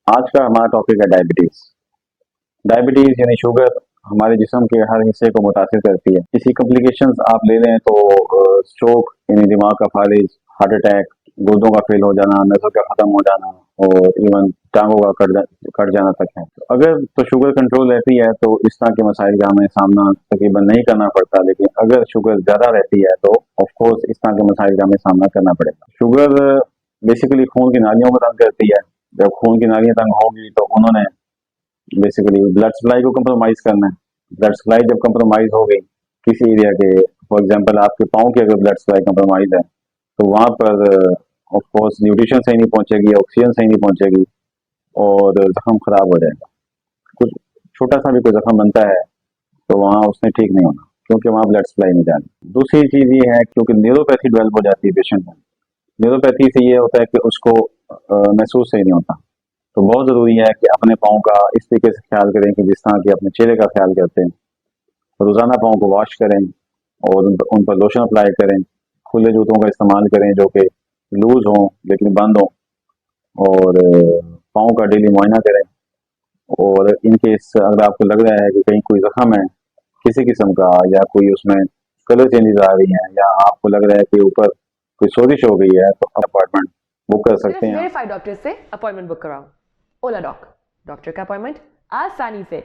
आज का हमारा टॉपिक है डायबिटीज। डायबिटीज यानी शुगर हमारे जिस्म के हर हिस्से को मुतासिर करती है। इसी कॉम्प्लिकेशंस आप ले लें तो स्ट्रोक यानी दिमाग का फालिज, हार्ट अटैक, गुर्दों का फेल हो जाना, नसों का खत्म हो जाना और इवन टांगों का कट जाना तक है। तो अगर तो शुगर कंट्रोल रहती है तो इस तरह के मसाइल का हमें सामना तकरीबन नहीं करना पड़ता, लेकिन अगर शुगर ज्यादा रहती है तो ऑफ कोर्स इस तरह के मसाइल का हमें सामना करना पड़ेगा। शुगर बेसिकली खून की नालियों को तंग करती है। जब खून की नालियां तंग होगी तो उन्होंने बेसिकली ब्लड सप्लाई को कंप्रोमाइज करना है। ब्लड सप्लाई जब कंप्रोमाइज हो गई किसी एरिया के, फॉर एग्जांपल आपके पाँव की अगर ब्लड सप्लाई कंप्रोमाइज है तो वहां पर ऑफ कोर्स न्यूट्रिशन सही नहीं पहुंचेगी, ऑक्सीजन सही नहीं पहुंचेगी और जख्म खराब हो जाएगा। कुछ छोटा सा भी कोई जख्म बनता है तो वहाँ उसने ठीक नहीं होना, क्योंकि वहाँ ब्लड सप्लाई नहीं जानी। दूसरी चीज ये है क्योंकि न्यूरोपैथी डेवलप हो जाती है पेशेंट में। न्यूरोपैथी से ये होता है कि उसको महसूस सही नहीं होता। तो बहुत जरूरी है कि अपने पाँव का इस तरीके से ख्याल करें कि जिस तरह के अपने चेहरे का ख्याल करते हैं। रोजाना पाँव को वॉश करें और उन पर लोशन अप्लाई करें। खुले जूतों का इस्तेमाल करें जो कि लूज हों लेकिन बंद हों, और पाँव का डेली मुआयना करें। और इन केस अगर आपको लग रहा है कि कहीं कोई जख्म है किसी किस्म का, या कोई उसमें कलर चेंजेस आ रही हैं, या आपको लग रहा है कि ऊपर कोई सोजिश हो गई है, तो अपॉइंटमेंट बुक कर सकते सिर्फ हैं। वेरीफाइड डॉक्टर से अपॉइंटमेंट बुक कराओ। ओला डॉक, डॉक्टर का अपॉइंटमेंट आसानी से।